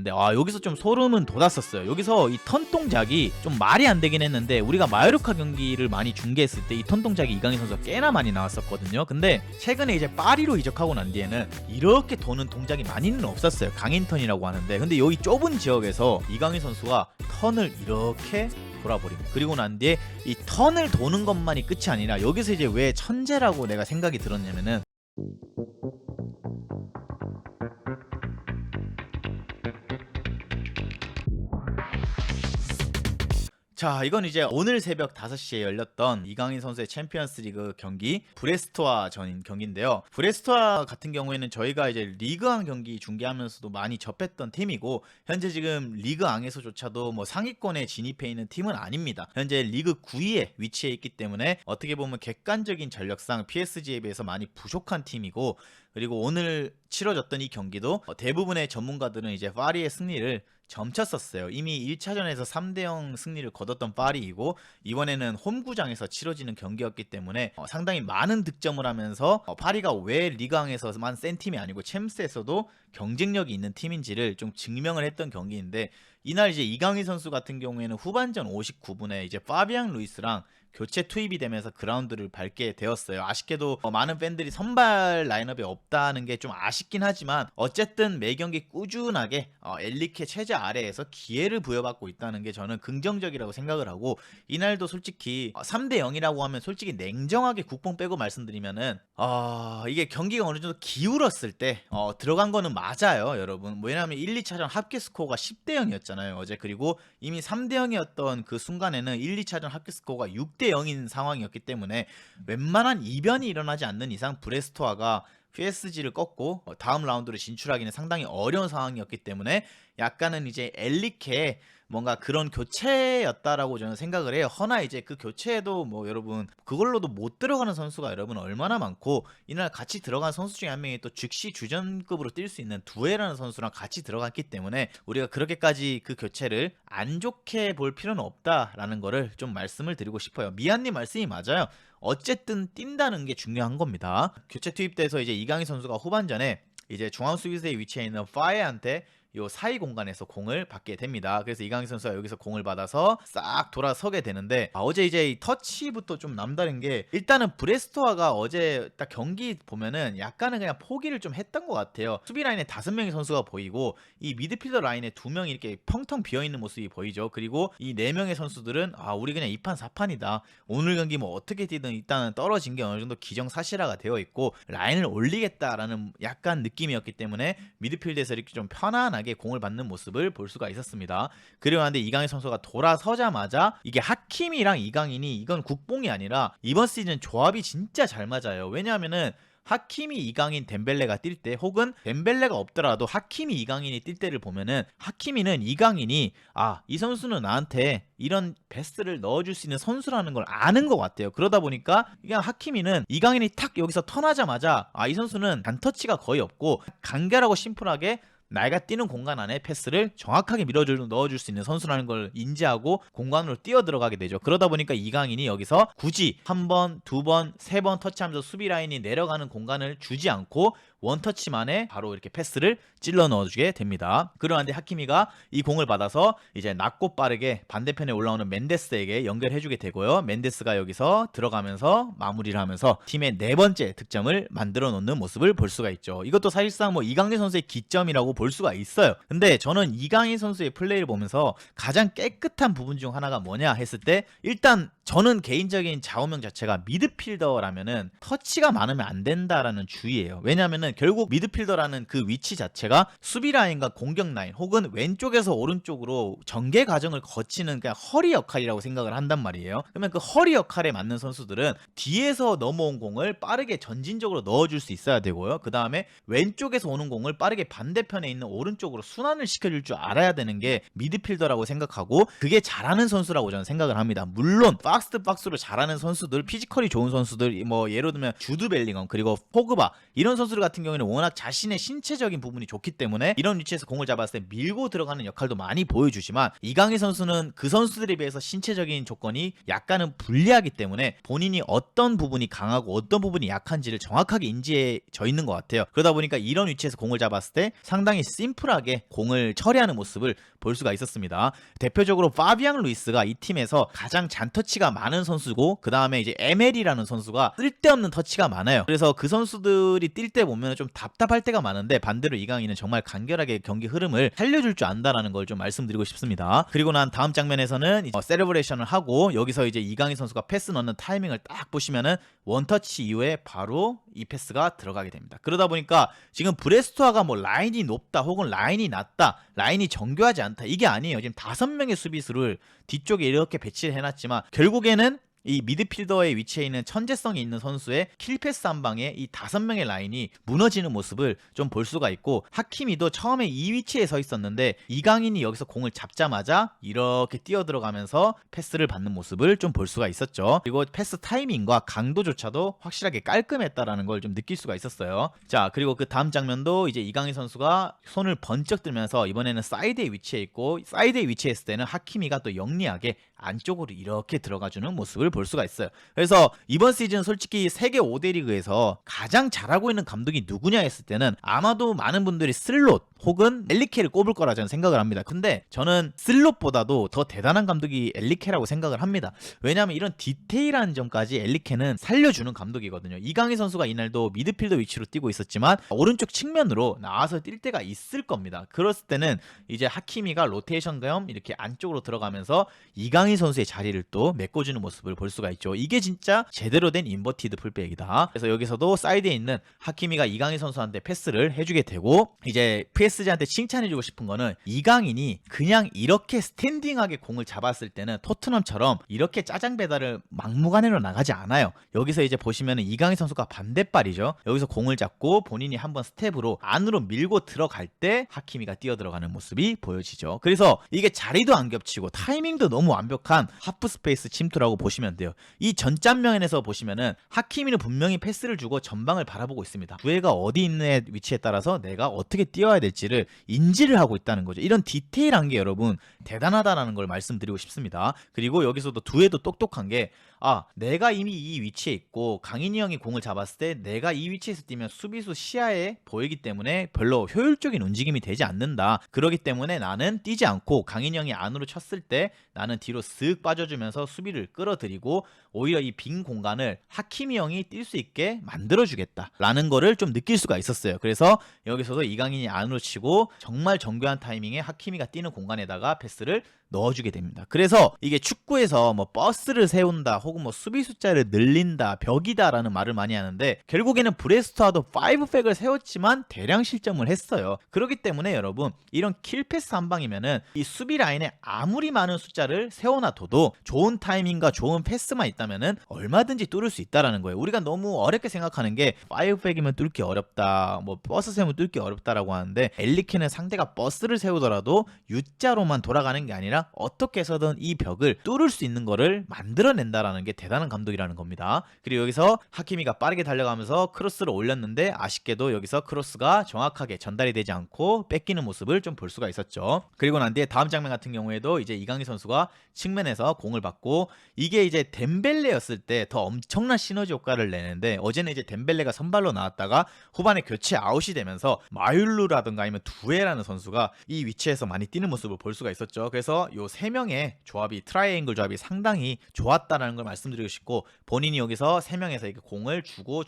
했는데 여기서 좀 소름은 돋았었어요. 여기서 이 턴 동작이 좀 말이 안 되긴 했는데 우리가 마요르카 경기를 많이 중계했을 때 이 턴 동작이 이강인 선수가 꽤나 많이 나왔었거든요. 근데 최근에 이제 파리로 이적하고 난 뒤에는 이렇게 도는 동작이 많이는 없었어요. 강인 턴이라고 하는데, 근데 여기 좁은 지역에서 이강인 선수가 턴을 이렇게 돌아버립니다. 그리고 난 뒤에 이 턴을 도는 것만이 끝이 아니라 여기서 이제 왜 천재라고 내가 생각이 들었냐면은, 자, 이건 이제 오늘 새벽 5시에 열렸던 이강인 선수의 챔피언스 리그 경기 브레스트와 전인 경기인데요. 브레스트와 같은 경우에는 저희가 이제 리그왕 경기 중계하면서도 많이 접했던 팀이고, 현재 지금 리그왕에서조차도 뭐 상위권에 진입해 있는 팀은 아닙니다. 현재 리그 9위에 위치해 있기 때문에 어떻게 보면 객관적인 전력상 PSG에 비해서 많이 부족한 팀이고, 그리고 오늘 치러졌던 이 경기도 대부분의 전문가들은 이제 파리의 승리를 점쳤었어요. 이미 1차전에서 3대0 승리를 거뒀던 파리이고, 이번에는 홈구장에서 치러지는 경기였기 때문에 상당히 많은 득점을 하면서 파리가 왜 리그왕에서만 센 팀이 아니고 챔스에서도 경쟁력이 있는 팀인지를 좀 증명을 했던 경기인데, 이날 이제 이강인 선수 같은 경우에는 후반전 59분에 이제 파비앙 루이스랑 교체 투입이 되면서 그라운드를 밟게 되었어요. 아쉽게도 많은 팬들이 선발 라인업에 없다는 게 좀 아쉽긴 하지만, 어쨌든 매경기 꾸준하게 엘리케 체제 아래에서 기회를 부여받고 있다는 게 저는 긍정적이라고 생각을 하고, 이날도 솔직히 3대0이라고 하면 솔직히 냉정하게 국뽕 빼고 말씀드리면은 이게 경기가 어느 정도 기울었을 때 들어간 거는 맞아요, 여러분. 왜냐하면 1, 2차전 합계 스코어가 10대0이었잖아요 어제. 그리고 이미 3대0이었던 그 순간에는 1, 2차전 합계 스코어가 6대0인 상황이었기 때문에 웬만한 이변이 일어나지 않는 이상 브레스토아가 PSG를 꺾고 다음 라운드로 진출하기는 상당히 어려운 상황이었기 때문에 약간은 이제 엘리케 뭔가 그런 교체였다라고 저는 생각을 해요. 허나 이제 그 교체에도 뭐 여러분 그걸로도 못 들어가는 선수가 여러분 얼마나 많고, 이날 같이 들어간 선수 중에 한 명이 또 즉시 주전급으로 뛸 수 있는 두에라는 선수랑 같이 들어갔기 때문에 우리가 그렇게까지 그 교체를 안 좋게 볼 필요는 없다라는 거를 좀 말씀을 드리고 싶어요. 미안님 말씀이 맞아요. 어쨌든 뛴다는 게 중요한 겁니다. 교체 투입돼서 이제 이강인 선수가 후반전에 이제 중앙 수비수에 위치해 있는 파에한테 요 사이 공간에서 공을 받게 됩니다. 그래서 이강인 선수가 여기서 공을 받아서 싹 돌아서게 되는데, 어제 이제 이 터치부터 좀 남다른 게, 일단은 브레스토아가 어제 딱 경기 보면은 약간은 그냥 포기를 좀 했던 것 같아요. 수비 라인에 5명의 선수가 보이고 이 미드필더 라인에 2명이 이렇게 펑텅 비어있는 모습이 보이죠. 그리고 이 4명의 선수들은 우리 그냥 2판 4판이다, 오늘 경기 뭐 어떻게 뛰든 일단은 떨어진 게 어느 정도 기정사실화가 되어 있고 라인을 올리겠다라는 약간 느낌이었기 때문에 미드필드에서 이렇게 좀 편안하게 공을 받는 모습을 볼 수가 있었습니다. 그리고 한데 이강인 선수가 돌아서자마자 이게 하킴이랑 이강인이 이건 국뽕이 아니라 이번 시즌 조합이 진짜 잘 맞아요. 왜냐하면은 하킴이 이강인 덴벨레가 뛸 때, 혹은 덴벨레가 없더라도 하킴이 이강인이 뛸 때를 보면은 하킴이는 이강인이 이 선수는 나한테 이런 패스를 넣어줄 수 있는 선수라는 걸 아는 것 같아요. 그러다 보니까 그냥 하킴이는 이강인이 탁 여기서 턴하자마자 이 선수는 단터치가 거의 없고 간결하고 심플하게 나이가 뛰는 공간 안에 패스를 정확하게 넣어줄 수 있는 선수라는 걸 인지하고 공간으로 뛰어 들어가게 되죠. 그러다 보니까 이강인이 여기서 굳이 한 번, 두 번, 세 번 터치하면서 수비 라인이 내려가는 공간을 주지 않고 원터치 만에 바로 이렇게 패스를 찔러 넣어주게 됩니다. 그러한데 하키미가 이 공을 받아서 이제 낮고 빠르게 반대편에 올라오는 멘데스에게 연결해주게 되고요. 멘데스가 여기서 들어가면서 마무리를 하면서 팀의 4번째 득점을 만들어 놓는 모습을 볼 수가 있죠. 이것도 사실상 뭐 이강인 선수의 기점이라고 볼 수가 있어요. 근데 저는 이강인 선수의 플레이를 보면서 가장 깨끗한 부분 중 하나가 뭐냐 했을 때, 일단 저는 개인적인 좌우명 자체가 미드필더라면은 터치가 많으면 안 된다라는 주의예요. 왜냐면은 결국 미드필더라는 그 위치 자체가 수비 라인과 공격 라인 혹은 왼쪽에서 오른쪽으로 전개 과정을 거치는 그냥 허리 역할이라고 생각을 한단 말이에요. 그러면 그 허리 역할에 맞는 선수들은 뒤에서 넘어온 공을 빠르게 전진적으로 넣어줄 수 있어야 되고요. 그 다음에 왼쪽에서 오는 공을 빠르게 반대편에 있는 오른쪽으로 순환을 시켜줄 줄 알아야 되는 게 미드필더라고 생각하고, 그게 잘하는 선수라고 저는 생각을 합니다. 물론 박스 투 박스로 잘하는 선수들, 피지컬이 좋은 선수들, 뭐 예를 들면 주드 벨링엄 그리고 포그바 이런 선수들 같은 같은 경우에는 워낙 자신의 신체적인 부분이 좋기 때문에 이런 위치에서 공을 잡았을 때 밀고 들어가는 역할도 많이 보여주지만 이강인 선수는 그 선수들에 비해서 신체적인 조건이 약간은 불리하기 때문에 본인이 어떤 부분이 강하고 어떤 부분이 약한지를 정확하게 인지해져 있는 것 같아요. 그러다 보니까 이런 위치에서 공을 잡았을 때 상당히 심플하게 공을 처리하는 모습을 볼 수가 있었습니다. 대표적으로 파비앙 루이스가 이 팀에서 가장 잔터치가 많은 선수고 그 다음에 이제 ML이라는 선수가 쓸데없는 터치가 많아요. 그래서 그 선수들이 뛸 때 보면 좀 답답할 때가 많은데 반대로 이강인은 정말 간결하게 경기 흐름을 살려줄 줄 안다라는 걸 좀 말씀드리고 싶습니다. 그리고 난 다음 장면에서는 세레브레이션을 하고 여기서 이제 이강인 선수가 패스 넣는 타이밍을 딱 보시면은 원터치 이후에 바로 이 패스가 들어가게 됩니다. 그러다 보니까 지금 브레스토아가 뭐 라인이 높다 혹은 라인이 낮다, 라인이 정교하지 않다 이게 아니에요. 지금 5명의 수비수를 뒤쪽에 이렇게 배치를 해놨지만 결국에는 이 미드필더의 위치에 있는 천재성이 있는 선수의 킬패스 한 방에 이 5명의 라인이 무너지는 모습을 좀 볼 수가 있고 하키미도 처음에 이 위치에 서 있었는데 이강인이 여기서 공을 잡자마자 이렇게 뛰어 들어가면서 패스를 받는 모습을 좀 볼 수가 있었죠. 그리고 패스 타이밍과 강도조차도 확실하게 깔끔했다라는 걸 좀 느낄 수가 있었어요. 자, 그리고 그 다음 장면도 이제 이강인 선수가 손을 번쩍 들면서 이번에는 사이드에 위치해 있고 사이드에 위치했을 때는 하키미가 또 영리하게 안쪽으로 이렇게 들어가주는 모습을 볼 수가 있어요. 그래서 이번 시즌 솔직히 세계 5대 리그에서 가장 잘하고 있는 감독이 누구냐 했을 때는 아마도 많은 분들이 슬롯 혹은 엘리케를 꼽을 거라 저는 생각을 합니다. 근데 저는 슬롯보다도 더 대단한 감독이 엘리케라고 생각을 합니다. 왜냐하면 이런 디테일한 점까지 엘리케는 살려주는 감독이거든요. 이강인 선수가 이날도 미드필더 위치로 뛰고 있었지만 오른쪽 측면으로 나와서 뛸 때가 있을 겁니다. 그랬을 때는 이제 하키미가 로테이션 겸 이렇게 안쪽으로 들어가면서 이강인 선수의 자리를 또 메꿔주는 모습을 볼 수가 있죠. 이게 진짜 제대로 된 인버티드 풀백이다. 그래서 여기서도 사이드에 있는 하키미가 이강인 선수한테 패스를 해주게 되고 이제 PSG한테 칭찬해주고 싶은 거는 이강인이 그냥 이렇게 스탠딩하게 공을 잡았을 때는 토트넘처럼 이렇게 짜장 배달을 막무가내로 나가지 않아요. 여기서 이제 보시면은 이강인 선수가 반대발이죠. 여기서 공을 잡고 본인이 한번 스텝으로 안으로 밀고 들어갈 때 하키미가 뛰어 들어가는 모습이 보여지죠. 그래서 이게 자리도 안 겹치고 타이밍도 너무 완벽한 하프 스페이스 침투라고 보시면 돼요. 이 전짠면에서 보시면은 하키미는 분명히 패스를 주고 전방을 바라보고 있습니다. 두에가 어디 있는 위치에 따라서 내가 어떻게 뛰어야 될지를 인지를 하고 있다는 거죠. 이런 디테일한 게 여러분 대단하다라는 걸 말씀드리고 싶습니다. 그리고 여기서도 두에도 똑똑한 게 내가 이미 이 위치에 있고 강인이 형이 공을 잡았을 때 내가 이 위치에서 뛰면 수비수 시야에 보이기 때문에 별로 효율적인 움직임이 되지 않는다. 그렇기 때문에 나는 뛰지 않고 강인이 형이 안으로 쳤을 때 나는 뒤로 쓱 빠져주면서 수비를 끌어들이고 오히려 이 빈 공간을 하키미 형이 뛸 수 있게 만들어주겠다 라는 거를 좀 느낄 수가 있었어요. 그래서 여기서도 이강인이 안으로 치고 정말 정교한 타이밍에 하키미가 뛰는 공간에다가 패스를 넣어주게 됩니다. 그래서 이게 축구에서 뭐 버스를 세운다 혹은 뭐 수비 숫자를 늘린다 벽이다라는 말을 많이 하는데 결국에는 브레스토아도 5백을 세웠지만 대량 실점을 했어요. 그렇기 때문에 여러분 이런 킬패스 한 방이면은 이 수비 라인에 아무리 많은 숫자를 세워놔둬도 좋은 타이밍과 좋은 패스만 있다면은 얼마든지 뚫을 수 있다라는 거예요. 우리가 너무 어렵게 생각하는 게 5백이면 뚫기 어렵다 뭐 버스 세우면 뚫기 어렵다라고 하는데 엘리케는 상대가 버스를 세우더라도 U자로만 돌아가는 게 아니라 어떻게 해서든 이 벽을 뚫을 수 있는 거를 만들어낸다라는 게 대단한 감독이라는 겁니다. 그리고 여기서 하키미가 빠르게 달려가면서 크로스를 올렸는데 아쉽게도 여기서 크로스가 정확하게 전달이 되지 않고 뺏기는 모습을 좀 볼 수가 있었죠. 그리고 난 뒤에 다음 장면 같은 경우에도 이제 이강인 선수가 측면에서 공을 받고 이게 이제 덴벨레였을 때 더 엄청난 시너지 효과를 내는데 어제는 이제 덴벨레가 선발로 나왔다가 후반에 교체 아웃이 되면서 마율루라든가 아니면 두에라는 선수가 이 위치에서 많이 뛰는 모습을 볼 수가 있었죠. 그래서 요 세 명의 조합이 트라이앵글 조합이 상당히 좋았다라는 걸 말씀드리고 싶고 본인이 여기서 세 명에서 이렇게 공을 주고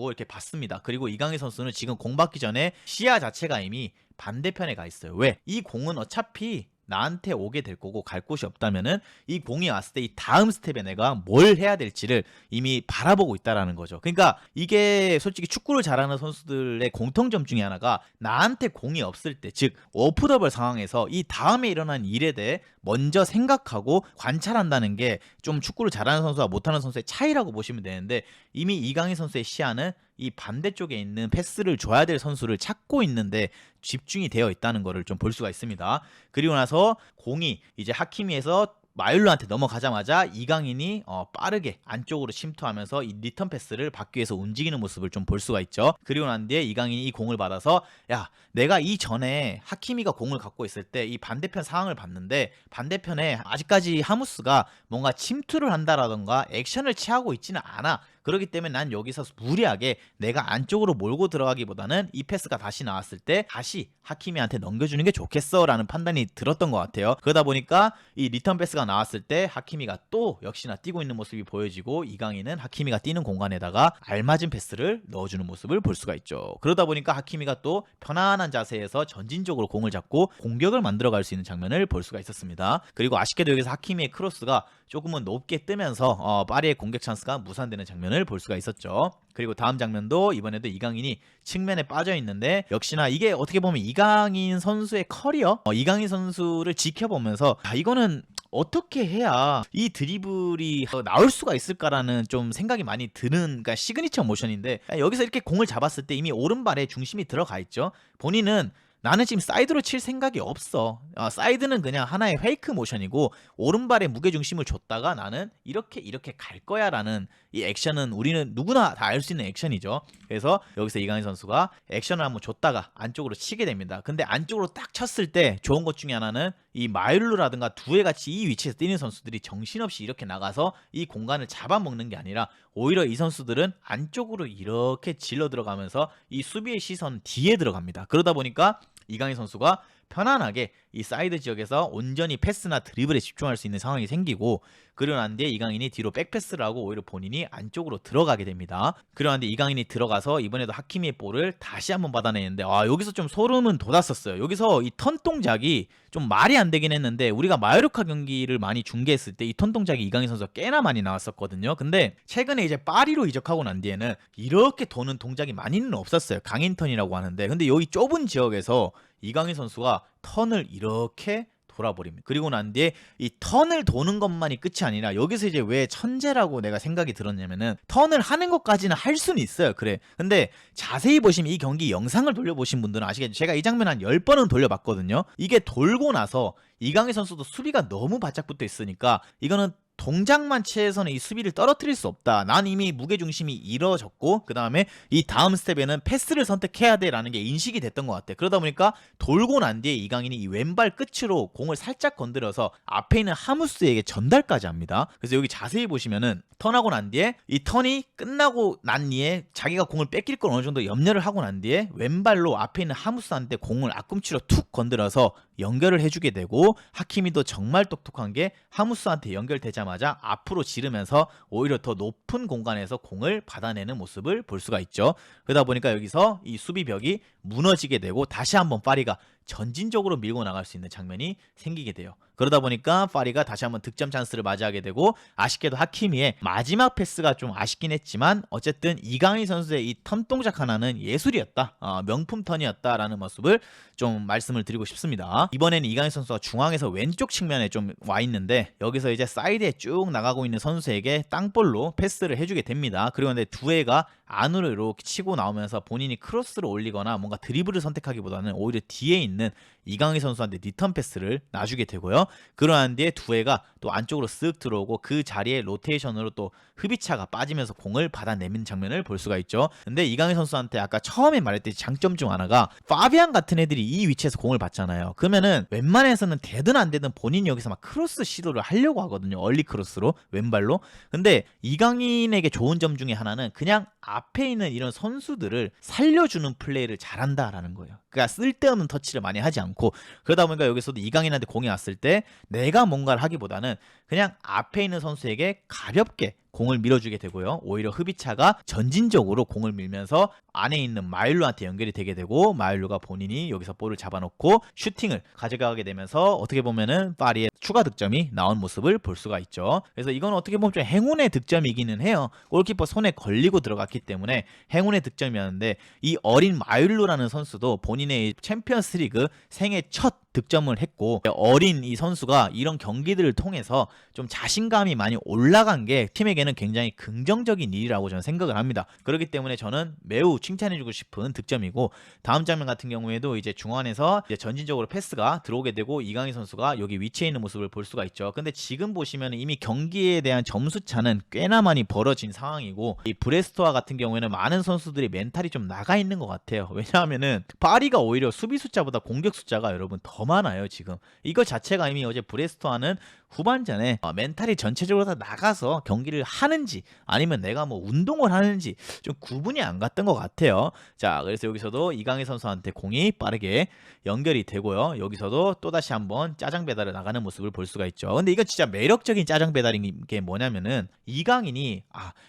이렇게 받습니다. 그리고 이강인 선수는 지금 공 받기 전에 시야 자체가 이미 반대편에 가 있어요. 왜? 이 공은 어차피 나한테 오게 될 거고 갈 곳이 없다면은 이 공이 왔을 때 이 다음 스텝에 내가 뭘 해야 될지를 이미 바라보고 있다라는 거죠. 그러니까 이게 솔직히 축구를 잘하는 선수들의 공통점 중에 하나가 나한테 공이 없을 때, 즉 오프더블 상황에서 이 다음에 일어난 일에 대해 먼저 생각하고 관찰한다는 게 좀 축구를 잘하는 선수와 못하는 선수의 차이라고 보시면 되는데 이미 이강인 선수의 시야는 이 반대쪽에 있는 패스를 줘야 될 선수를 찾고 있는데 집중이 되어 있다는 것을 좀 볼 수가 있습니다. 그리고 나서 공이 이제 하키미에서 마율로한테 넘어가자마자 이강인이 빠르게 안쪽으로 침투하면서 이 리턴 패스를 받기 위해서 움직이는 모습을 좀 볼 수가 있죠. 그리고 난 뒤에 이강인이 이 공을 받아서 야, 내가 이전에 하키미가 공을 갖고 있을 때 이 반대편 상황을 봤는데 반대편에 아직까지 하무스가 뭔가 침투를 한다라던가 액션을 취하고 있지는 않아. 그렇기 때문에 난 여기서 무리하게 내가 안쪽으로 몰고 들어가기보다는 이 패스가 다시 나왔을 때 다시 하키미한테 넘겨주는 게 좋겠어 라는 판단이 들었던 것 같아요. 그러다 보니까 이 리턴 패스가 나왔을 때 하키미가 또 역시나 뛰고 있는 모습이 보여지고 이강인은 하키미가 뛰는 공간에다가 알맞은 패스를 넣어주는 모습을 볼 수가 있죠. 그러다 보니까 하키미가 또 편안한 자세에서 전진적으로 공을 잡고 공격을 만들어갈 수 있는 장면을 볼 수가 있었습니다. 그리고 아쉽게도 여기서 하키미의 크로스가 조금은 높게 뜨면서 파리의 공격 찬스가 무산되는 장면을 볼 수가 있었죠. 그리고 다음 장면도 이번에도 이강인이 측면에 빠져 있는데 역시나 이게 어떻게 보면 이강인 선수의 커리어, 이강인 선수를 지켜보면서 이거는 어떻게 해야 이 드리블이 나올 수가 있을까라는 좀 생각이 많이 드는, 그러니까 시그니처 모션인데 여기서 이렇게 공을 잡았을 때 이미 오른발에 중심이 들어가 있죠. 본인은 나는 지금 사이드로 칠 생각이 없어. 사이드는 그냥 하나의 페이크 모션이고 오른발에 무게중심을 줬다가 나는 이렇게 갈 거야 라는 이 액션은 우리는 누구나 다 알 수 있는 액션이죠. 그래서 여기서 이강인 선수가 액션을 한번 줬다가 안쪽으로 치게 됩니다. 근데 안쪽으로 딱 쳤을 때 좋은 것 중에 하나는 이 마율루라든가 두에 같이 이 위치에서 뛰는 선수들이 정신없이 이렇게 나가서 이 공간을 잡아먹는 게 아니라 오히려 이 선수들은 안쪽으로 이렇게 질러 들어가면서 이 수비의 시선 뒤에 들어갑니다. 그러다 보니까 이강인 선수가 편안하게 이 사이드 지역에서 온전히 패스나 드리블에 집중할 수 있는 상황이 생기고, 그러고 난 뒤에 이강인이 뒤로 백패스를 하고 오히려 본인이 안쪽으로 들어가게 됩니다. 그러고 난 뒤에 이강인이 들어가서 이번에도 하키미의 볼을 다시 한번 받아내는데 여기서 좀 소름은 돋았었어요. 여기서 이 턴 동작이 좀 말이 안 되긴 했는데 우리가 마요르카 경기를 많이 중계했을 때 이 턴 동작이 이강인 선수가 꽤나 많이 나왔었거든요. 근데 최근에 이제 파리로 이적하고 난 뒤에는 이렇게 도는 동작이 많이는 없었어요. 강인 턴이라고 하는데, 근데 여기 좁은 지역에서 이강인 선수가 턴을 이렇게 돌아버립니다. 그리고 난 뒤에 이 턴을 도는 것만이 끝이 아니라 여기서 이제 왜 천재라고 내가 생각이 들었냐면은 턴을 하는 것까지는 할 수는 있어요. 그래. 근데 자세히 보시면 이 경기 영상을 돌려보신 분들은 아시겠죠? 제가 이 장면 한 10번은 돌려봤거든요. 이게 돌고 나서 이강인 선수도 수비가 너무 바짝 붙어 있으니까 이거는 동작만 취해서는 이 수비를 떨어뜨릴 수 없다. 난 이미 무게중심이 이뤄졌고 그 다음에 이 다음 스텝에는 패스를 선택해야 돼라는 게 인식이 됐던 것 같아. 그러다 보니까 돌고 난 뒤에 이강인이 이 왼발 끝으로 공을 살짝 건드려서 앞에 있는 하무스에게 전달까지 합니다. 그래서 여기 자세히 보시면은 턴하고 난 뒤에 이 턴이 끝나고 난 뒤에 자기가 공을 뺏길 걸 어느 정도 염려를 하고 난 뒤에 왼발로 앞에 있는 하무스한테 공을 앞꿈치로 툭 건드려서 연결을 해주게 되고, 하키미도 정말 똑똑한 게 하무스한테 연결되자마자 앞으로 지르면서 오히려 더 높은 공간에서 공을 받아내는 모습을 볼 수가 있죠. 그러다 보니까 여기서 이 수비벽이 무너지게 되고 다시 한번 파리가 전진적으로 밀고 나갈 수 있는 장면이 생기게 돼요. 그러다 보니까 파리가 다시 한번 득점 찬스를 맞이하게 되고, 아쉽게도 하키미의 마지막 패스가 좀 아쉽긴 했지만 어쨌든 이강인 선수의 이 턴 동작 하나는 예술이었다, 명품 턴이었다라는 모습을 좀 말씀을 드리고 싶습니다. 이번에는 이강인 선수가 중앙에서 왼쪽 측면에 좀 와 있는데 여기서 이제 사이드에 쭉 나가고 있는 선수에게 땅볼로 패스를 해주게 됩니다. 그리고 근데 두에가 안으로 이렇게 치고 나오면서 본인이 크로스를 올리거나 뭔가 드리블을 선택하기보다는 오히려 뒤에 있는 이강인 선수한테 리턴 패스를 놔주게 되고요. 그러한 뒤에 두에가 또 안쪽으로 쓱 들어오고 그 자리에 로테이션으로 또 흐비차가 빠지면서 공을 받아내는 장면을 볼 수가 있죠. 근데 이강인 선수한테 아까 처음에 말했듯이 장점 중 하나가 파비안 같은 애들이 이 위치에서 공을 받잖아요. 그러면은 웬만해서는 되든 안 되든 본인이 여기서 막 크로스 시도를 하려고 하거든요. 얼리 크로스로 왼발로. 근데 이강인에게 좋은 점 중에 하나는 그냥 앞에 있는 이런 선수들을 살려주는 플레이를 잘한다라는 거예요. 그러니까 쓸데없는 터치를 많이 하지 않고, 그러다 보니까 여기서도 이강인한테 공이 왔을 때 내가 뭔가를 하기보다는 그냥 앞에 있는 선수에게 가볍게 공을 밀어주게 되고요. 오히려 흐비차가 전진적으로 공을 밀면서 안에 있는 마율루한테 연결이 되게 되고, 마율루가 본인이 여기서 볼을 잡아놓고 슈팅을 가져가게 되면서 어떻게 보면은 파리의 추가 득점이 나온 모습을 볼 수가 있죠. 그래서 이건 어떻게 보면 좀 행운의 득점이기는 해요. 골키퍼 손에 걸리고 들어갔기 때문에 행운의 득점이었는데, 이 어린 마율루라는 선수도 본인의 챔피언스 리그 생애 첫 득점을 했고 어린 이 선수가 이런 경기들을 통해서 좀 자신감이 많이 올라간 게 팀에게는 굉장히 긍정적인 일이라고 저는 생각을 합니다. 그렇기 때문에 저는 매우 칭찬해주고 싶은 득점이고, 다음 장면 같은 경우에도 이제 중원에서 이제 전진적으로 패스가 들어오게 되고 이강인 선수가 여기 위치해 있는 모습을 볼 수가 있죠. 근데 지금 보시면 이미 경기에 대한 점수 차는 꽤나 많이 벌어진 상황이고, 이 브레스토와 같은 경우에는 많은 선수들이 멘탈이 좀 나가 있는 것 같아요. 왜냐하면은 파리가 오히려 수비 숫자보다 공격 숫자가 여러분 더 많아요. 지금 이거 자체가 이미 어제 브레스토와는 후반전에 멘탈이 전체적으로 다 나가서 경기를 하는지 아니면 내가 뭐 운동을 하는지 좀 구분이 안 갔던 것 같아요. 자, 그래서 여기서도 이강인 선수한테 공이 빠르게 연결이 되고요. 여기서도 또다시 한번 짜장 배달을 나가는 모습을 볼 수가 있죠. 근데 이건 진짜 매력적인 짜장 배달인 게 뭐냐면은 이강인이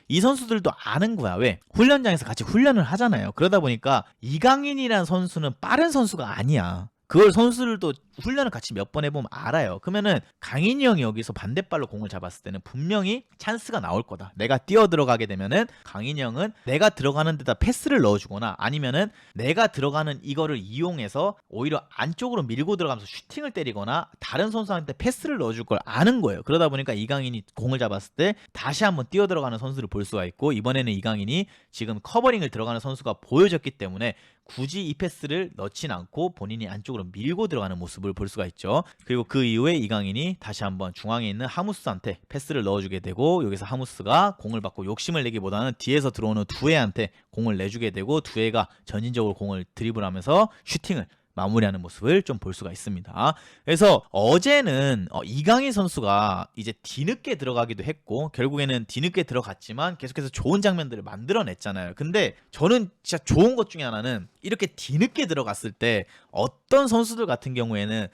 이 선수들도 아는 거야. 왜? 훈련장에서 같이 훈련을 하잖아요. 그러다 보니까 이강인이란 선수는 빠른 선수가 아니야. 그걸 선수들도 훈련을 같이 몇 번 해보면 알아요. 그러면은 강인이 형이 여기서 반대발로 공을 잡았을 때는 분명히 찬스가 나올 거다. 내가 뛰어 들어가게 되면은 강인이 형은 내가 들어가는 데다 패스를 넣어주거나 아니면은 내가 들어가는 이거를 이용해서 오히려 안쪽으로 밀고 들어가면서 슈팅을 때리거나 다른 선수한테 패스를 넣어줄 걸 아는 거예요. 그러다 보니까 이강인이 공을 잡았을 때 다시 한번 뛰어 들어가는 선수를 볼 수가 있고, 이번에는 이강인이 지금 커버링을 들어가는 선수가 보여졌기 때문에 굳이 이 패스를 넣진 않고 본인이 안쪽으로 밀고 들어가는 모습을 볼 수가 있죠. 그리고 그 이후에 이강인이 다시 한번 중앙에 있는 하무스한테 패스를 넣어주게 되고, 여기서 하무스가 공을 받고 욕심을 내기보다는 뒤에서 들어오는 두에한테 공을 내주게 되고, 두에가 전진적으로 공을 드리블하면서 슈팅을 마무리하는 모습을 좀 볼 수가 있습니다. 그래서 어제는 이강인 선수가 이제 뒤늦게 들어가기도 했고 결국에는 뒤늦게 들어갔지만 계속해서 좋은 장면들을 만들어냈잖아요. 근데 저는 진짜 좋은 것 중에 하나는 이렇게 뒤늦게 들어갔을 때 어떤 선수들 같은 경우에는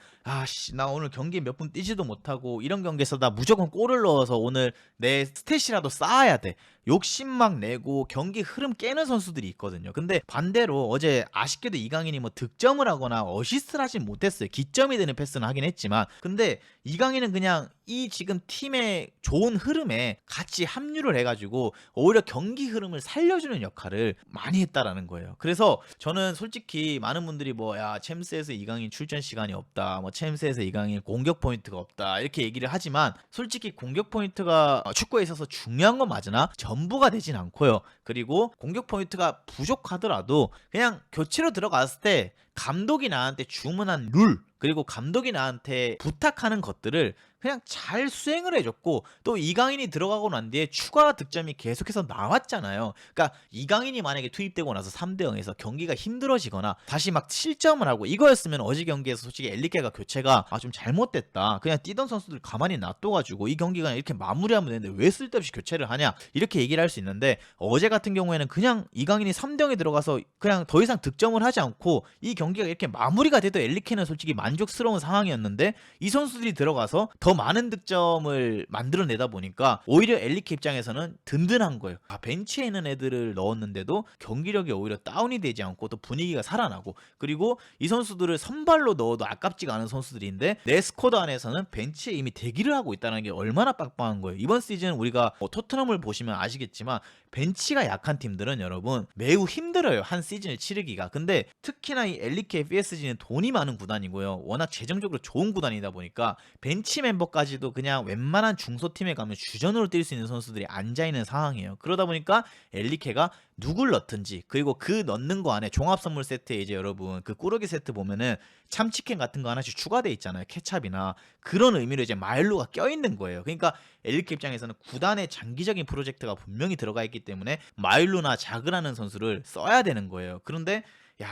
나 오늘 경기 몇 분 뛰지도 못하고 이런 경기에서 나 무조건 골을 넣어서 오늘 내 스탯이라도 쌓아야 돼, 욕심 막 내고 경기 흐름 깨는 선수들이 있거든요. 근데 반대로 어제 아쉽게도 이강인이 뭐 득점을 하거나 어시스트를 하진 못했어요. 기점이 되는 패스는 하긴 했지만, 근데 이강인은 그냥 이 지금 팀의 좋은 흐름에 같이 합류를 해가지고 오히려 경기 흐름을 살려주는 역할을 많이 했다라는 거예요. 그래서 저는 솔직히 많은 분들이 챔스에서 이강인 출전 시간이 없다, 챔스에서 이강인 공격 포인트가 없다 이렇게 얘기를 하지만, 솔직히 공격 포인트가 축구에 있어서 중요한 건 맞으나 전부가 되진 않고요. 그리고 공격 포인트가 부족하더라도 그냥 교체로 들어갔을 때 감독이 나한테 주문한 룰, 그리고 감독이 나한테 부탁하는 것들을 그냥 잘 수행을 해줬고, 또 이강인이 들어가고 난 뒤에 추가 득점이 계속해서 나왔잖아요. 그러니까 이강인이 만약에 투입되고 나서 3대0에서 경기가 힘들어지거나 다시 막 실점을 하고 이거였으면 어제 경기에서 솔직히 엘리케가 교체가 좀 잘못됐다, 그냥 뛰던 선수들 가만히 놔둬가지고 이 경기가 이렇게 마무리하면 되는데 왜 쓸데없이 교체를 하냐 이렇게 얘기를 할 수 있는데, 어제 같은 경우에는 그냥 이강인이 3대0에 들어가서 그냥 더 이상 득점을 하지 않고 이 경기가 이렇게 마무리가 돼도 엘리케는 솔직히 만족스러운 상황이었는데, 이 선수들이 들어가서 더 많은 득점을 만들어내다 보니까 오히려 엘리케 입장에서는 든든한 거예요. 벤치에 있는 애들을 넣었는데도 경기력이 오히려 다운이 되지 않고 또 분위기가 살아나고, 그리고 이 선수들을 선발로 넣어도 아깝지가 않은 선수들인데 내 스쿼드 안에서는 벤치에 이미 대기를 하고 있다는 게 얼마나 빡빡한 거예요. 이번 시즌 우리가 토트넘을 보시면 아시겠지만 벤치가 약한 팀들은 여러분 매우 힘들어요, 한 시즌을 치르기가. 근데 특히나 이 엘리케 PSG는 돈이 많은 구단이고요, 워낙 재정적으로 좋은 구단이다 보니까 벤치 멤버까지도 그냥 웬만한 중소팀에 가면 주전으로 뛸 수 있는 선수들이 앉아있는 상황이에요. 그러다 보니까 엘리케가 누굴 넣든지, 그리고 그 넣는 거 안에 종합 선물 세트에 이제 여러분 그 꾸러기 세트 보면은 참치캔 같은 거 하나씩 추가돼 있잖아요, 케찹이나. 그런 의미로 이제 마일로가 껴있는 거예요. 그러니까 엘리케 입장에서는 구단의 장기적인 프로젝트가 분명히 들어가 있기 때문에 마일로나 자그라는 선수를 써야 되는 거예요. 그런데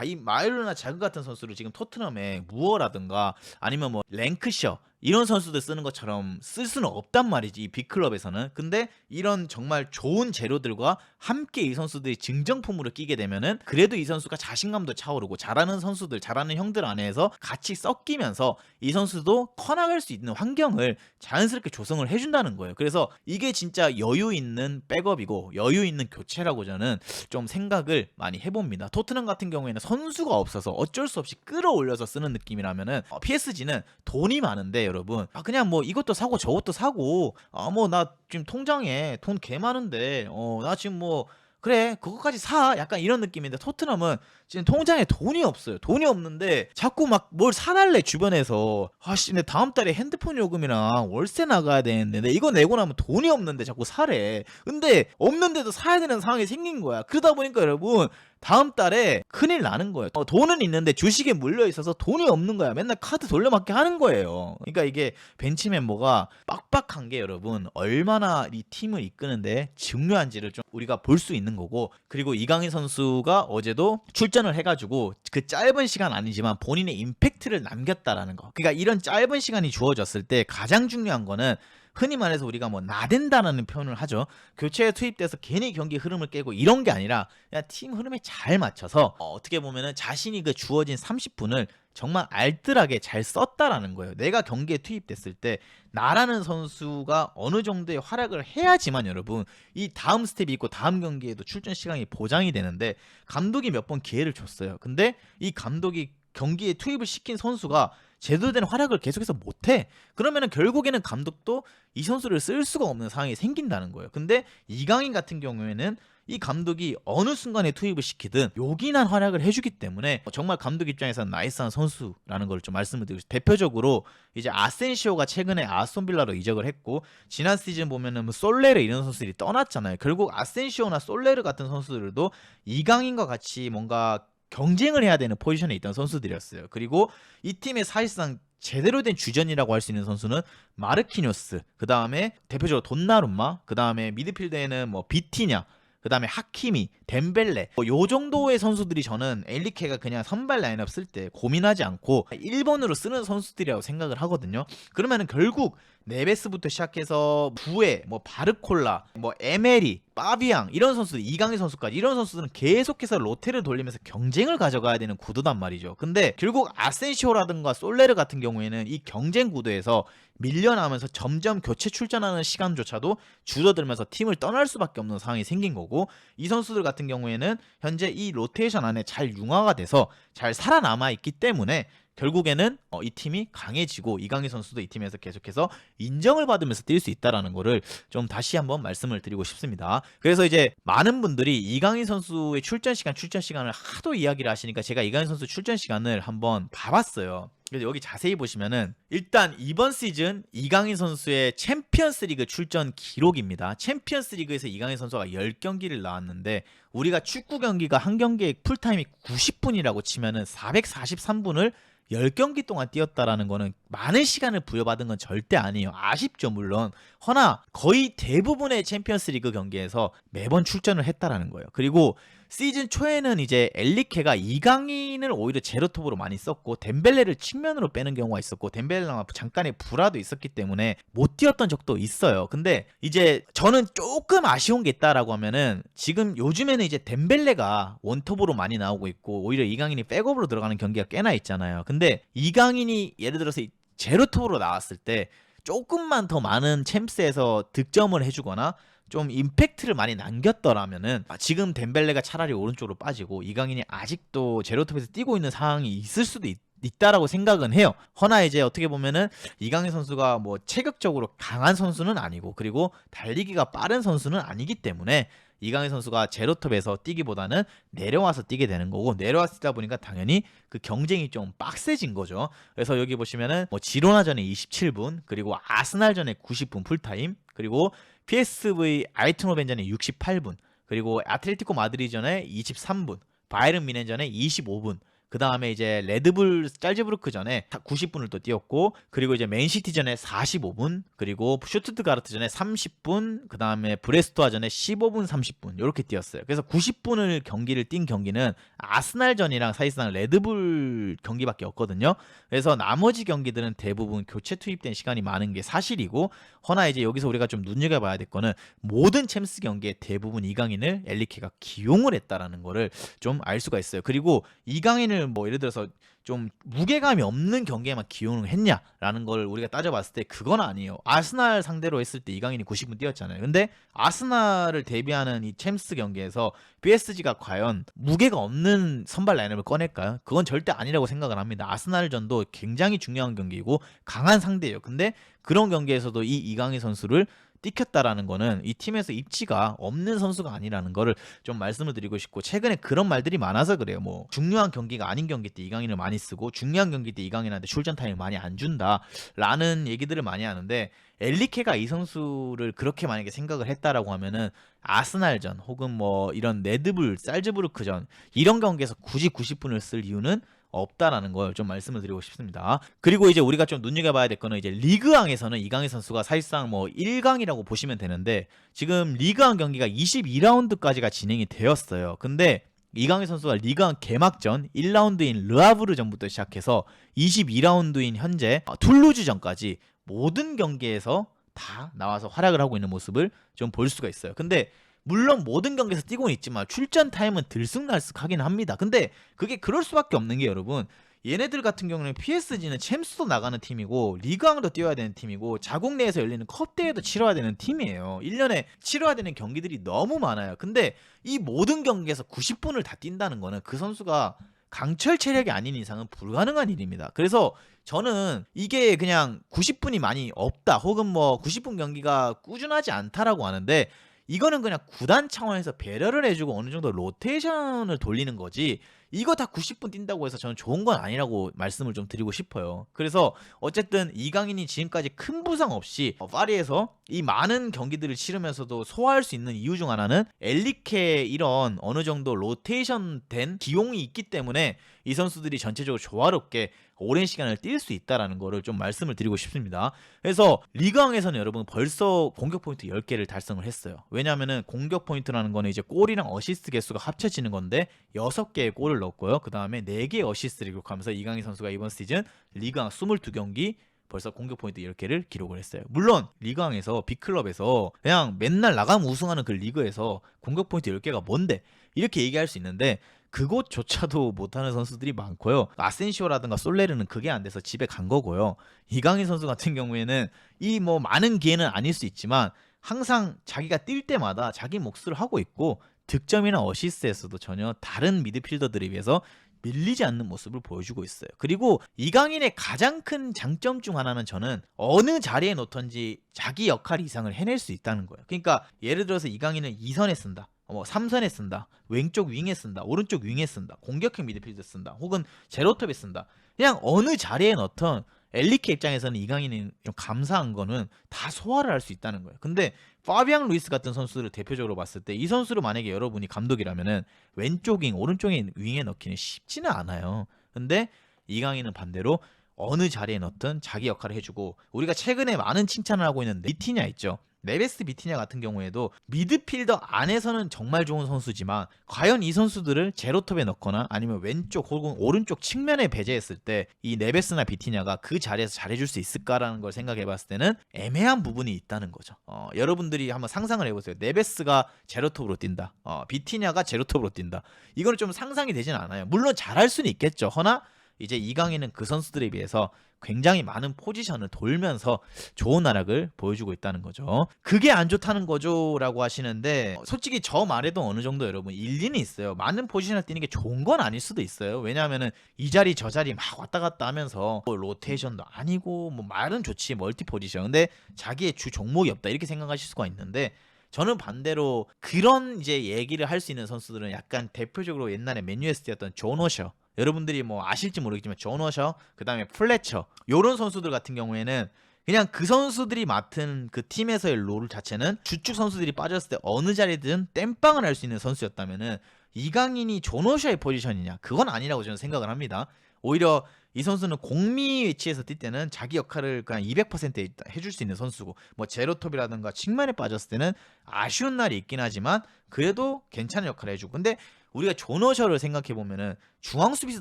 이 마일로나 자그 같은 선수를 지금 토트넘에 무어라든가 아니면 뭐 랭크셔 이런 선수들 쓰는 것처럼 쓸 수는 없단 말이지, 이 빅클럽에서는. 근데 이런 정말 좋은 재료들과 함께 이 선수들이 증정품으로 끼게 되면은 그래도 이 선수가 자신감도 차오르고 잘하는 선수들, 잘하는 형들 안에서 같이 섞이면서 이 선수도 커나갈 수 있는 환경을 자연스럽게 조성을 해준다는 거예요. 그래서 이게 진짜 여유 있는 백업이고 여유 있는 교체라고 저는 좀 생각을 많이 해봅니다. 토트넘 같은 경우에는 선수가 없어서 어쩔 수 없이 끌어올려서 쓰는 느낌이라면은 PSG는 돈이 많은데 여러분 그냥 뭐 이것도 사고 저것도 사고 뭐 나 지금 통장에 돈 개 많은데 나 지금 뭐 그래 그거까지 사 약간 이런 느낌인데 토트넘은 지금 통장에 돈이 없어요. 돈이 없는데 자꾸 막 뭘 사달래 주변에서. 아씨 내 다음 달에 핸드폰 요금이랑 월세 나가야 되는데 내 이거 내고 나면 돈이 없는데 자꾸 사래. 근데 없는데도 사야 되는 상황이 생긴 거야. 그러다 보니까 여러분 다음 달에 큰일 나는 거예요. 돈은 있는데 주식에 물려 있어서 돈이 없는 거야. 맨날 카드 돌려막기 하는 거예요. 그러니까 이게 벤치 멤버가 빡빡한 게 여러분 얼마나 이 팀을 이끄는데 중요한지를 좀 우리가 볼 수 있는 거고, 그리고 이강인 선수가 어제도 출전을 해가지고 그 짧은 시간 아니지만 본인의 임팩트를 남겼다라는 거. 그러니까 이런 짧은 시간이 주어졌을 때 가장 중요한 거는 흔히 말해서 우리가 뭐 나댄다라는 표현을 하죠. 교체에 투입돼서 괜히 경기 흐름을 깨고 이런 게 아니라 그냥 팀 흐름에 잘 맞춰서 어떻게 보면은 자신이 그 주어진 30분을 정말 알뜰하게 잘 썼다라는 거예요. 내가 경기에 투입됐을 때 나라는 선수가 어느 정도의 활약을 해야지만 여러분 이 다음 스텝이 있고 다음 경기에도 출전 시간이 보장이 되는데, 감독이 몇 번 기회를 줬어요. 근데 이 감독이 경기에 투입을 시킨 선수가 제대로 된 활약을 계속해서 못해. 그러면은 결국에는 감독도 이 선수를 쓸 수가 없는 상황이 생긴다는 거예요. 근데 이강인 같은 경우에는 이 감독이 어느 순간에 투입을 시키든 요긴한 활약을 해주기 때문에 정말 감독 입장에서는 나이스한 선수라는 걸 좀 말씀을 드리고 싶어요. 대표적으로 이제 아센시오가 최근에 아스톤빌라로 이적을 했고, 지난 시즌 보면은 뭐 솔레르 이런 선수들이 떠났잖아요. 결국 아센시오나 솔레르 같은 선수들도 이강인과 같이 뭔가 경쟁을 해야 되는 포지션에 있던 선수들이었어요. 그리고 이 팀의 사실상 제대로 된 주전이라고 할 수 있는 선수는 마르키뇨스, 그 다음에 대표적으로 돈나룸마, 그 다음에 미드필드에는 뭐 비티냐, 그 다음에 하키미, 덴벨레, 요 정도의 선수들이 저는 엘리케가 그냥 선발 라인업 쓸 때 고민하지 않고 1번으로 쓰는 선수들이라고 생각을 하거든요. 그러면은 결국 네베스부터 시작해서 부에, 뭐 바르콜라, 뭐 에메리, 파비앙 이런 선수들, 이강인 선수까지 이런 선수들은 계속해서 로테를 돌리면서 경쟁을 가져가야 되는 구도단 말이죠. 근데 결국 아센시오라든가 솔레르 같은 경우에는 이 경쟁 구도에서 밀려나면서 점점 교체 출전하는 시간조차도 줄어들면서 팀을 떠날 수밖에 없는 상황이 생긴 거고, 이 선수들 같은 경우에는 현재 이 로테이션 안에 잘 융화가 돼서 잘 살아남아 있기 때문에 결국에는 이 팀이 강해지고 이강인 선수도 이 팀에서 계속해서 인정을 받으면서 뛸 수 있다라는 거를 좀 다시 한번 말씀을 드리고 싶습니다. 그래서 이제 많은 분들이 이강인 선수의 출전 시간을 하도 이야기를 하시니까 제가 이강인 선수 출전 시간을 한번 봐봤어요. 그래서 여기 자세히 보시면은 일단 이번 시즌 이강인 선수의 챔피언스 리그 출전 기록입니다. 챔피언스 리그에서 이강인 선수가 10경기를 나왔는데 우리가 축구 경기가 한 경기에 풀타임이 90분이라고 치면은 443분을 10경기 동안 뛰었다라는 거는 많은 시간을 부여받은 건 절대 아니에요. 아쉽죠 물론. 허나 거의 대부분의 챔피언스 리그 경기에서 매번 출전을 했다라는 거예요. 그리고 시즌 초에는 이제 엘리케가 이강인을 오히려 제로톱으로 많이 썼고 덴벨레를 측면으로 빼는 경우가 있었고, 덴벨레랑 잠깐의 불화도 있었기 때문에 못 뛰었던 적도 있어요. 근데 이제 저는 조금 아쉬운 게 있다라고 하면은 지금 요즘에는 이제 덴벨레가 원톱으로 많이 나오고 있고 오히려 이강인이 백업으로 들어가는 경기가 꽤나 있잖아요. 근데 이강인이 예를 들어서 제로톱으로 나왔을 때 조금만 더 많은 챔스에서 득점을 해주거나 좀 임팩트를 많이 남겼더라면은 지금 덴벨레가 차라리 오른쪽으로 빠지고 이강인이 아직도 제로톱에서 뛰고 있는 상황이 있을 수도 있다라고 생각은 해요. 허나 이제 어떻게 보면은 이강인 선수가 뭐 체격적으로 강한 선수는 아니고 그리고 달리기가 빠른 선수는 아니기 때문에 이강인 선수가 제로톱에서 뛰기보다는 내려와서 뛰게 되는 거고, 내려와서 뛰다 보니까 당연히 그 경쟁이 좀 빡세진 거죠. 그래서 여기 보시면은 뭐 지로나전에 27분, 그리고 아스날전에 90분 풀타임, 그리고 PSV 아이트노벤전에 68분, 그리고 아틀레티코 마드리드전에 23분, 바이에른 뮌헨전에 25분, 그 다음에 이제 레드불 짤즈부르크전에 90분을 또 뛰었고, 그리고 이제 맨시티전에 45분, 그리고 슈투트가르트전에 30분, 그 다음에 브레스토아전에 15분 30분 이렇게 뛰었어요. 그래서 90분을 경기를 뛴 경기는 아스날전이랑 사실상 레드불 경기밖에 없거든요. 그래서 나머지 경기들은 대부분 교체 투입된 시간이 많은 게 사실이고, 허나 이제 여기서 우리가 좀 눈여겨봐야 될 거는 모든 챔스 경기에 대부분 이강인을 엘리케가 기용을 했다라는 거를 좀 알 수가 있어요. 그리고 이강인을 뭐 예를 들어서 좀 무게감이 없는 경기에만 기용을 했냐라는 걸 우리가 따져봤을 때 그건 아니에요. 아스날 상대로 했을 때 이강인이 90분 뛰었잖아요. 근데 아스날을 대비하는 이 챔스 경기에서 PSG가 과연 무게가 없는 선발 라인업을 꺼낼까요? 그건 절대 아니라고 생각을 합니다. 아스날전도 굉장히 중요한 경기이고 강한 상대예요. 근데 그런 경기에서도 이 이강인 선수를 뛰켰다라는 거는 이 팀에서 입지가 없는 선수가 아니라는 거를 좀 말씀을 드리고 싶고, 최근에 그런 말들이 많아서 그래요. 뭐 중요한 경기가 아닌 경기 때 이강인을 많이 쓰고 중요한 경기 때 이강인한테 출전 타임을 많이 안 준다라는 얘기들을 많이 하는데, 엘리케가 이 선수를 그렇게 만약에 생각을 했다라고 하면은 아스날전 혹은 뭐 이런 레드불, 살즈부르크전 이런 경기에서 굳이 90분을 쓸 이유는 없다라는 걸 좀 말씀을 드리고 싶습니다. 그리고 이제 우리가 좀 눈여겨봐야 될 거는 이제 리그왕에서는 이강인 선수가 사실상 뭐 1강이라고 보시면 되는데, 지금 리그왕 경기가 22라운드까지가 진행이 되었어요. 근데 이강인 선수가 리그왕 개막전 1라운드인 르하브르전부터 시작해서 22라운드인 현재 툴루즈전까지 모든 경기에서 다 나와서 활약을 하고 있는 모습을 좀 볼 수가 있어요. 근데 물론 모든 경기에서 뛰고는 있지만 출전 타임은 들쑥날쑥하긴 합니다. 근데 그게 그럴 수밖에 없는 게, 여러분, 얘네들 같은 경우는 PSG는 챔스도 나가는 팀이고 리그왕도 뛰어야 되는 팀이고 자국 내에서 열리는 컵 대회도 치러야 되는 팀이에요. 1년에 치러야 되는 경기들이 너무 많아요. 근데 이 모든 경기에서 90분을 다 뛴다는 거는 그 선수가 강철 체력이 아닌 이상은 불가능한 일입니다. 그래서 저는 이게 그냥 90분이 많이 없다 혹은 뭐 90분 경기가 꾸준하지 않다라고 하는데, 이거는 그냥 구단 차원에서 배려를 해주고 어느 정도 로테이션을 돌리는 거지, 이거 다 90분 뛴다고 해서 저는 좋은 건 아니라고 말씀을 좀 드리고 싶어요. 그래서 어쨌든 이강인이 지금까지 큰 부상 없이 파리에서 이 많은 경기들을 치르면서도 소화할 수 있는 이유 중 하나는 엘리케 이런 어느 정도 로테이션 된 기용이 있기 때문에 이 선수들이 전체적으로 조화롭게 오랜 시간을 뛸 수 있다라는 거를 좀 말씀을 드리고 싶습니다. 그래서 리그왕에서는 여러분 벌써 공격 포인트 10개를 달성을 했어요. 왜냐하면은 공격 포인트라는 거는 이제 골이랑 어시스트 개수가 합쳐지는 건데 6개의 골을 넣었고요. 그 다음에 4개의 어시스트를 기록하면서 이강인 선수가 이번 시즌 리그왕 22경기 벌써 공격 포인트 10개를 기록을 했어요. 물론 리그왕에서 빅클럽에서 그냥 맨날 나가면 우승하는 그 리그에서 공격 포인트 10개가 뭔데 이렇게 얘기할 수 있는데, 그것조차도 못하는 선수들이 많고요. 아센시오라든가 솔레르는 그게 안 돼서 집에 간 거고요. 이강인 선수 같은 경우에는 이 뭐 많은 기회는 아닐 수 있지만 항상 자기가 뛸 때마다 자기 몫을 하고 있고, 득점이나 어시스트에서도 전혀 다른 미드필더들에 비해서 밀리지 않는 모습을 보여주고 있어요. 그리고 이강인의 가장 큰 장점 중 하나는 저는 어느 자리에 놓던지 자기 역할 이상을 해낼 수 있다는 거예요. 그러니까 예를 들어서 이강인을 2선에 쓴다, 3선에 쓴다, 왼쪽 윙에 쓴다, 오른쪽 윙에 쓴다, 공격형 미드필더 쓴다, 혹은 제로톱에 쓴다. 그냥 어느 자리에 넣던 엘리케 입장에서는 이강인이 좀 감사한 거는 다 소화를 할 수 있다는 거예요. 근데 파비앙 루이스 같은 선수를 대표적으로 봤을 때 이 선수를 만약에 여러분이 감독이라면은 왼쪽 윙, 오른쪽 윙에 넣기는 쉽지는 않아요. 근데 이강인은 반대로 어느 자리에 넣든 자기 역할을 해주고, 우리가 최근에 많은 칭찬을 하고 있는 비티냐 있죠. 네베스 비티냐 같은 경우에도 미드필더 안에서는 정말 좋은 선수지만 과연 이 선수들을 제로톱에 넣거나 아니면 왼쪽 혹은 오른쪽 측면에 배제했을 때 이 네베스나 비티냐가 그 자리에서 잘해줄 수 있을까라는 걸 생각해 봤을 때는 애매한 부분이 있다는 거죠. 여러분들이 한번 상상을 해보세요. 네베스가 제로톱으로 뛴다, 비티냐가 제로톱으로 뛴다. 이거는 좀 상상이 되진 않아요. 물론 잘할 수는 있겠죠. 허나 이제 이강인은 그 선수들에 비해서 굉장히 많은 포지션을 돌면서 좋은 활약을 보여주고 있다는 거죠. 그게 안 좋다는 거죠 라고 하시는데, 솔직히 저 말에도 어느 정도 여러분 일리는 있어요. 많은 포지션을 뛰는 게 좋은 건 아닐 수도 있어요. 왜냐하면 이 자리 저 자리 막 왔다 갔다 하면서 뭐 로테이션도 아니고 뭐 말은 좋지 멀티 포지션, 근데 자기의 주 종목이 없다 이렇게 생각하실 수가 있는데, 저는 반대로 그런 이제 얘기를 할 수 있는 선수들은 약간 대표적으로 옛날에 맨유에서 뛰었던 존 오셔, 여러분들이 뭐 아실지 모르겠지만 존 워셔, 그 다음에 플래처, 요런 선수들 같은 경우에는 그냥 그 선수들이 맡은 그 팀에서의 롤 자체는 주축 선수들이 빠졌을 때 어느 자리든 땜빵을 할 수 있는 선수였다면은, 이강인이 존 워셔의 포지션이냐, 그건 아니라고 저는 생각을 합니다. 오히려 이 선수는 공미 위치에서 뛸 때는 자기 역할을 그냥 200% 해줄 수 있는 선수고, 뭐 제로톱이라든가 측면에 빠졌을 때는 아쉬운 날이 있긴 하지만 그래도 괜찮은 역할을 해주고. 근데 우리가 존 워셔를 생각해 보면은 중앙 수비수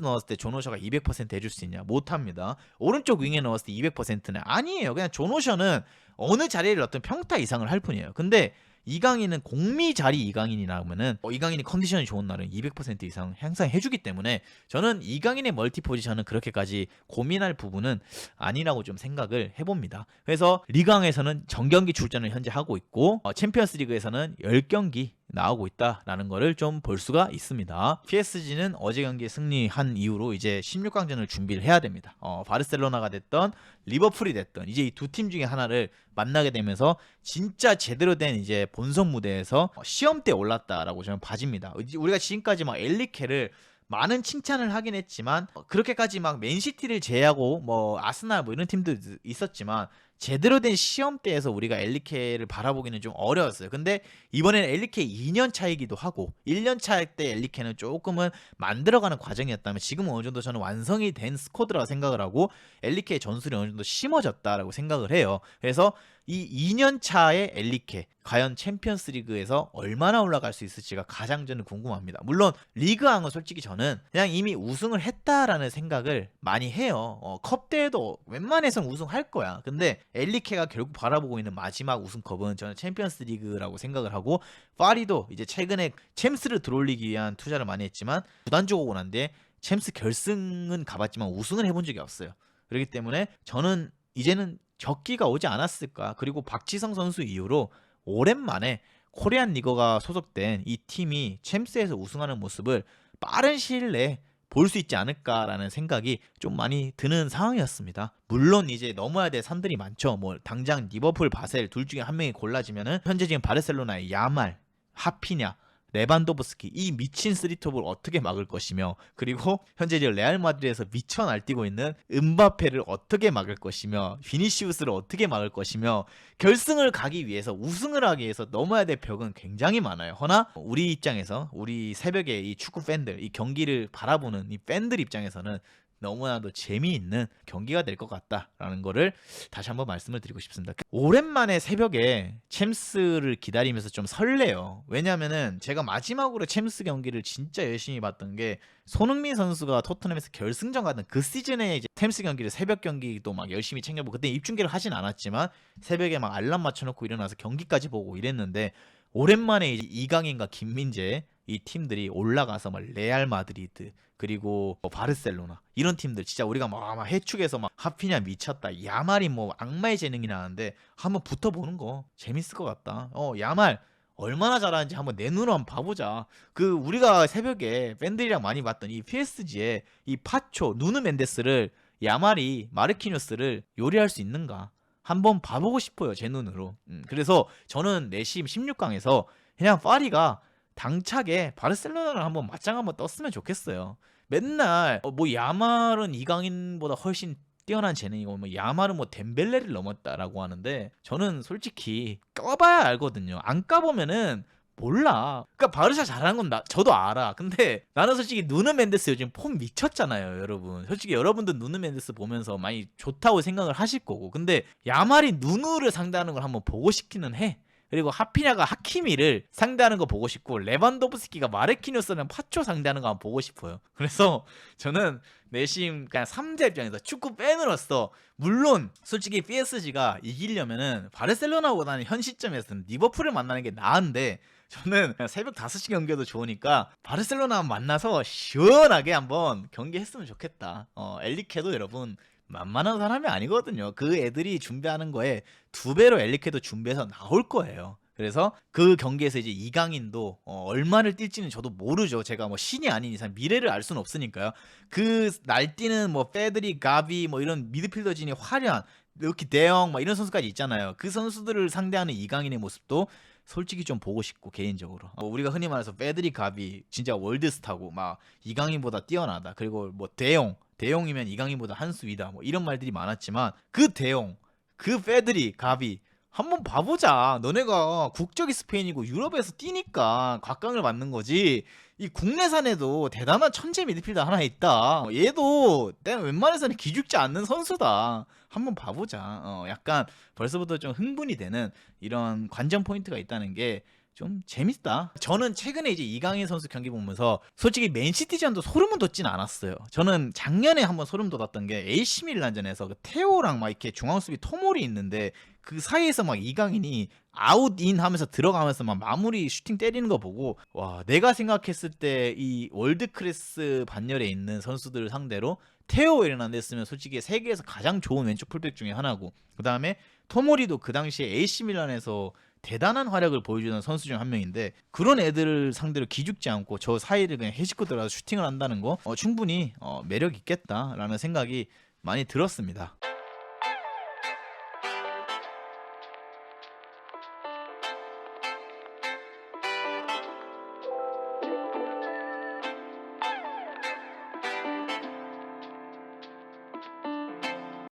넣었을 때 존 워셔가 200% 해줄 수 있냐? 못합니다. 오른쪽 윙에 넣었을 때 200%는 아니에요. 그냥 존 워셔는 어느 자리를 어떤 평타 이상을 할 뿐이에요. 근데 이강인은 공미 자리 이강인이라면은 이강인이 컨디션이 좋은 날은 200% 이상 항상 해주기 때문에 저는 이강인의 멀티 포지션은 그렇게까지 고민할 부분은 아니라고 좀 생각을 해봅니다. 그래서 리그왕에서는 정경기 출전을 현재 하고 있고 챔피언스 리그에서는 10경기 나오고 있다라는 거를 좀 볼 수가 있습니다. PSG는 어제 경기에 승리한 이후로 이제 16강전을 준비를 해야 됩니다. 바르셀로나가 됐던 리버풀이 됐던 이제 이 두 팀 중에 하나를 만나게 되면서 진짜 제대로 된 이제 본선 무대에서 시험대에 올랐다라고 저는 봐집니다. 우리가 지금까지 막 엘리케를 많은 칭찬을 하긴 했지만 그렇게까지 막 맨시티를 제외하고 뭐 아스날 뭐 이런 팀도 있었지만 제대로 된 시험대에서 우리가 엘리케를 바라보기는 좀 어려웠어요. 근데 이번에는 엘리케 2년 차이기도 하고 1년 차 때 엘리케는 조금은 만들어가는 과정이었다면 지금은 어느 정도 저는 완성이 된 스쿼드라고 생각을 하고 엘리케의 전술이 어느 정도 심어졌다라고 생각을 해요. 그래서 이 2년 차의 엘리케 과연 챔피언스 리그에서 얼마나 올라갈 수 있을지가 가장 저는 궁금합니다. 물론 리그왕은 솔직히 저는 그냥 이미 우승을 했다라는 생각을 많이 해요. 컵 대회도 웬만해선 우승할 거야. 근데 엘리케가 결국 바라보고 있는 마지막 우승컵은 저는 챔피언스 리그라고 생각을 하고 파리도 이제 최근에 챔스를 들어올리기 위한 투자를 많이 했지만 구단주가 오고 난데 챔스 결승은 가봤지만 우승을 해본 적이 없어요. 그렇기 때문에 저는 이제는 적기가 오지 않았을까. 그리고 박지성 선수 이후로 오랜만에 코리안 리거가 소속된 이 팀이 챔스에서 우승하는 모습을 빠른 시일 내에 볼 수 있지 않을까라는 생각이 좀 많이 드는 상황이었습니다. 물론 이제 넘어야 될 산들이 많죠. 뭐 당장 리버풀, 바셀 둘 중에 한 명이 골라지면은 현재 지금 바르셀로나의 야말, 하피냐, 레반도브스키 이 미친 쓰리톱을 어떻게 막을 것이며 그리고 현재 레알 마드리드에서 미쳐 날뛰고 있는 음바페를 어떻게 막을 것이며 비니시우스를 어떻게 막을 것이며 결승을 가기 위해서 우승을 하기 위해서 넘어야 될 벽은 굉장히 많아요. 허나 우리 입장에서 우리 새벽에 이 축구 팬들 이 경기를 바라보는 이 팬들 입장에서는 너무나도 재미있는 경기가 될 것 같다라는 거를 다시 한번 말씀을 드리고 싶습니다. 오랜만에 새벽에 챔스를 기다리면서 좀 설레요. 왜냐면은 제가 마지막으로 챔스 경기를 진짜 열심히 봤던 게 손흥민 선수가 토트넘에서 결승전 가던 그 시즌에 이제 챔스 경기를 새벽 경기도 막 열심히 챙겨보고 그때 입중계를 하진 않았지만 새벽에 막 알람 맞춰놓고 일어나서 경기까지 보고 이랬는데 오랜만에 이제 이강인과 김민재 이 팀들이 올라가서 막 레알 마드리드 그리고 뭐 바르셀로나 이런 팀들 진짜 우리가 막 해축에서 막 하피냐 미쳤다 야말이 뭐 악마의 재능이 나는데 한번 붙어보는 거 재밌을 것 같다. 야말 얼마나 잘하는지 한번 내 눈으로 한번 봐보자. 그 우리가 새벽에 팬들이랑 많이 봤던 이 PSG의 이 파초 누누 멘데스를 야말이 마르키뉴스를 요리할 수 있는가 한번 봐보고 싶어요 제 눈으로. 그래서 저는 내심 16강에서 그냥 파리가 당차게 바르셀로나를 한번 맞짱 한번 떴으면 좋겠어요. 맨날 뭐 야말은 이강인보다 훨씬 뛰어난 재능이고 뭐 야말은 뭐 덴벨레를 넘었다라고 하는데 저는 솔직히 까봐야 알거든요. 안 까보면은 몰라. 그러니까 바르샤 잘하는 건 저도 알아. 근데 나는 솔직히 누누 멘데스 요즘 폼 미쳤잖아요, 여러분. 솔직히 여러분도 누누 멘데스 보면서 많이 좋다고 생각을 하실 거고. 근데 야말이 누누를 상대하는 걸 한번 보고 싶기는 해. 그리고 하피냐가 하키미를 상대하는 거 보고 싶고 레반도프스키가 마르키뉴스는 파초 상대하는 거 한번 보고 싶어요. 그래서 저는 내심 그냥 3대 입장에서 축구 팬으로서 물론 솔직히 PSG가 이기려면은 바르셀로나보다는 현 시점에서는 리버풀을 만나는 게 나은데 저는 새벽 5시 경기도 좋으니까 바르셀로나 만나서 시원하게 한번 경기했으면 좋겠다. 엘리케도 여러분 만만한 사람이 아니거든요. 그 애들이 준비하는 거에 2배로 엘리케도 준비해서 나올 거예요. 그래서 그 경기에서 이제 이강인도 얼마를 뛸지는 저도 모르죠. 제가 뭐 신이 아닌 이상 미래를 알 수는 없으니까요. 그 날뛰는 뭐 페드리, 가비 뭐 이런 미드필더진이 화려한 이렇게 대형 막 이런 선수까지 있잖아요. 그 선수들을 상대하는 이강인의 모습도 솔직히 좀 보고 싶고 개인적으로 우리가 흔히 말해서 페드리, 가비 진짜 월드스타고 막 이강인보다 뛰어나다. 그리고 뭐 대용이면 이강인보다 한 수 위다 뭐 이런 말들이 많았지만 그 대용 그 페드리 가비 한번 봐보자. 너네가 국적이 스페인이고 유럽에서 뛰니까 각광을 받는 거지. 이 국내산에도 대단한 천재 미드필더 하나 있다. 얘도 내가 웬만해서는 기죽지 않는 선수다. 한번 봐보자. 약간 벌써부터 좀 흥분이 되는 이런 관전 포인트가 있다는 게 좀 재밌다. 저는 최근에 이제 이강인 선수 경기 보면서 솔직히 맨시티전도 소름은 돋진 않았어요. 저는 작년에 한번 소름 돋았던 게 AC 밀란전에서 그 테오랑 막 이렇게 중앙수비 토몰이 있는데 그 사이에서 막 이강인이 아웃인 하면서 들어가면서 막 마무리 슈팅 때리는 거 보고 와 내가 생각했을 때 이 월드 클래스 반열에 있는 선수들을 상대로 테오 에르난데스면 솔직히 세계에서 가장 좋은 왼쪽 풀백 중에 하나고 그 다음에 토모리도 그 당시에 AC 밀란에서 대단한 활약을 보여주는 선수 중 한 명인데 그런 애들을 상대로 기죽지 않고 저 사이를 그냥 해집고 들어가서 슈팅을 한다는 거 충분히 매력 있겠다라는 생각이 많이 들었습니다.